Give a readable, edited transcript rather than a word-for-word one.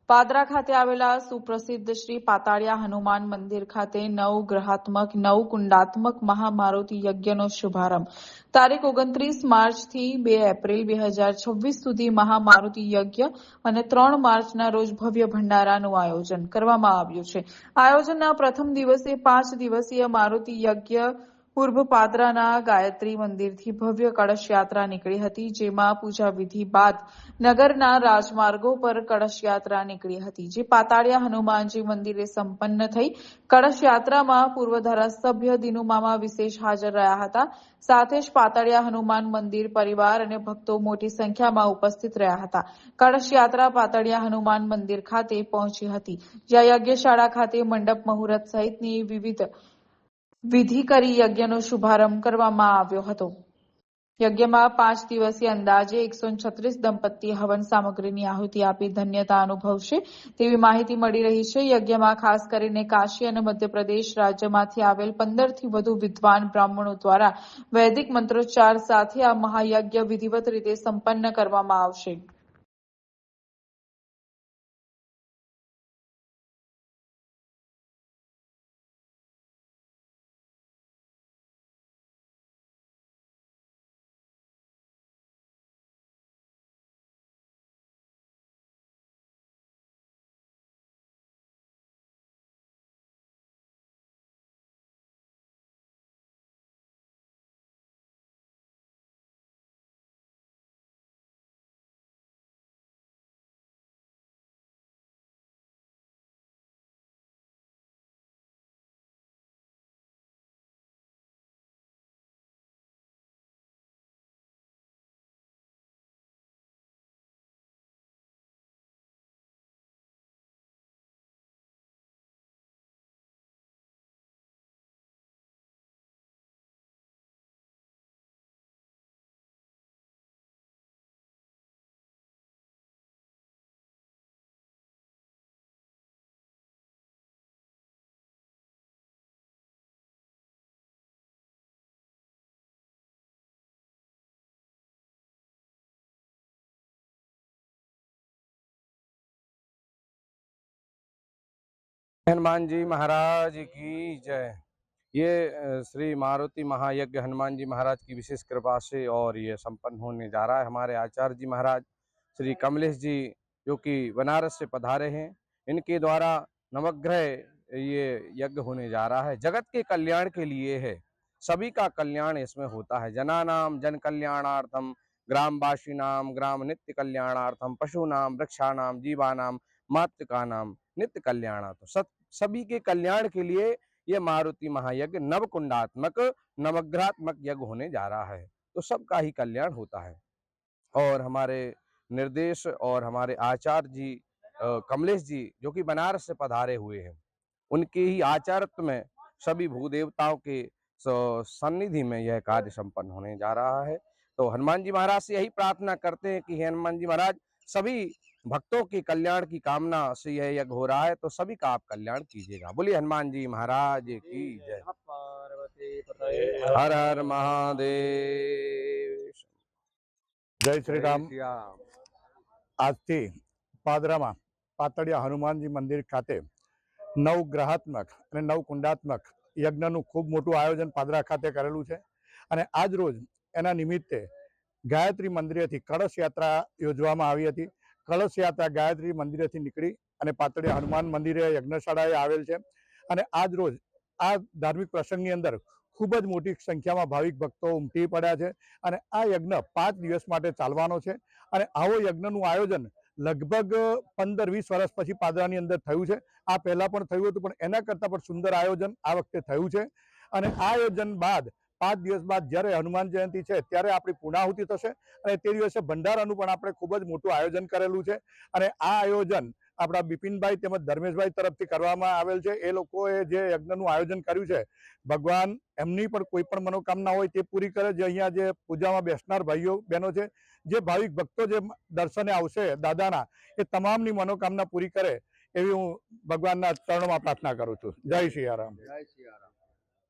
પાદરા ખાતે આવેલા સુપ્રસિદ્ધ શ્રી પાતાળિયા હનુમાન મંદિર ખાતે નવગ્રહાત્મક નવકુંડાત્મક મહામારુતિ યજ્ઞનો શુભારંભ તારીખ 29 માર્ચથી 2 એપ્રિલ 2026 સુધી મહામારુતિ યજ્ઞ અને 3 માર્ચના રોજ ભવ્ય ભંડારાનું આયોજન કરવામાં આવ્યું છે. આયોજનના પ્રથમ દિવસે 5 દિવસીય મારુતિ યજ્ઞ પૂર્વ પાદરાના ગાયત્રી મંદિરથી ભવ્ય કળશ યાત્રા નીકળી હતી, જેમાં પૂજા વિધિ બાદ નગરના રાજમાર્ગો પર કળશ યાત્રા નીકળી હતી, જે પાતાળિયા હનુમાનજી મંદિરે સંપન્ન થઈ. કળશ યાત્રામાં પૂર્વ ધારાસભ્ય દિનુમામા વિશેષ હાજર રહ્યા હતા. સાથે જ પાતાળિયા હનુમાન મંદિર પરિવાર અને ભક્તો મોટી સંખ્યામાં ઉપસ્થિત રહ્યા હતા. કળશ યાત્રા પાતાળિયા હનુમાન મંદિર ખાતે પહોંચી હતી, જ્યાં યજ્ઞશાળા ખાતે મંડપ મુહૂર્ત સહિતની વિવિધ વિધિ કરી યજ્ઞનો શુભારંભ કરવામાં આવ્યો હતો. યજ્ઞમાં 5 દિવસીય અંદાજે 136 દંપતી હવન સામગ્રીની આહુતિ આપી ધન્યતા અનુભવશે તેવી માહિતી મળી રહી છે. યજ્ઞમાં ખાસ કરીને કાશી અને મધ્યપ્રદેશ રાજ્યમાંથી આવેલ 15થી વધુ વિદ્વાન બ્રાહ્મણો દ્વારા વૈદિક મંત્રોચ્ચાર સાથે આ મહાયજ્ઞ વિધિવત રીતે સંપન્ન કરવામાં આવશે. हनुमान जी महाराज की जय। ये श्री मारुति महायज्ञ हनुमान जी महाराज की विशेष कृपा से और ये संपन्न होने जा रहा है। हमारे आचार्य जी महाराज श्री कमलेश जी जो कि बनारस से पधारे हैं, इनके द्वारा नवग्रह ये यज्ञ होने जा रहा है। जगत के कल्याण के लिए है, सभी का कल्याण इसमें होता है। जनानाम जन कल्याणार्थम, ग्रामवासी नाम ग्राम नित्य कल्याणार्थम, पशु नाम वृक्षाणाम जीवानाम मातृका नाम नित्य कल्याणार्थम। सभी के कल्याण के लिए ये मारुति महायज्ञ नवकुंडात्मक नवग्रहात्मक यज्ञ होने जा रहा है, तो सबका ही कल्याण होता है। और हमारे निर्देश और हमारे आचार्य जी कमलेश जी जो कि बनारस से पधारे हुए हैं, उनके ही आचार्यत्व में सभी भूदेवताओं के सन्निधि में यह कार्य संपन्न होने जा रहा है। तो हनुमान जी महाराज से यही प्रार्थना करते हैं कि हनुमान जी महाराज सभी भक्तों के कल्याण की कामना से यह यज्ञ हो रहा है, तो सभी का आप कल्याण कीजिएगा। बोलिए हनुमान जी महाराज की जय। हर हर महादेव। जय श्री राम। आज थी पादरा में पाताड़िया हनुमानजी मंदिर खाते नवग्रहात्मक और नवकुंडात्मक यज्ञ खूब मोटू आयोजन पादरा खाते करेलू है। और आज रोज एना निमित्ते गायत्री मंदिर थी कलश यात्रा योजवामां आवी हती। कलश यात्रा गायत्री मंदिर थी निकली और पाताड़िया हनुमान मंदिर यज्ञशाळाए आवेल छे। और आज रोज आ धार्मिक प्रसंगनी अंदर खूब मोटी संख्या में भाविक भक्तों उमटी पड़ा है। और आ यज्ञ 5 दिवस माटे चालवानो छे। और आवो यज्ञनुं आयोजन लगभग 15-20 वर्ष पछी पादरानी अंदर थयुं छे। आ पहला पण थयुं हतुं, पण एना करता पण सुंदर आयोजन आ वखते थयुं छे। और आ आयोजन बाद 5 दिवस बाद ज्यारे हनुमान जयंती है त्यारे आपणी पूर्णाहुति थशे और ते दिवसे भंडारानुं पण आपणे खूब ज मोटुं आयोजन करेलुं छे। और आ आयोजन आपड़ा बिपिनभाई तेमज धर्मेशभाई तरफथी करवामां आवेल छे। ए लोकोए जे यज्ञनुं आयोजन कर्युं छे, भगवान एमनी पण कोई पण मनोकामना होय ते पूरी करे। जे अहींया जे पूजामां बेसनार भाईओ बहनों छे, जे भाविक भक्तो जे दर्शने आवशे दादाना, ए तमामनी मनोकामना पूरी करे एवी हूँ भगवानना चरणोमां प्रार्थना करूं छुं। जय सियाराम। जय सियाराम।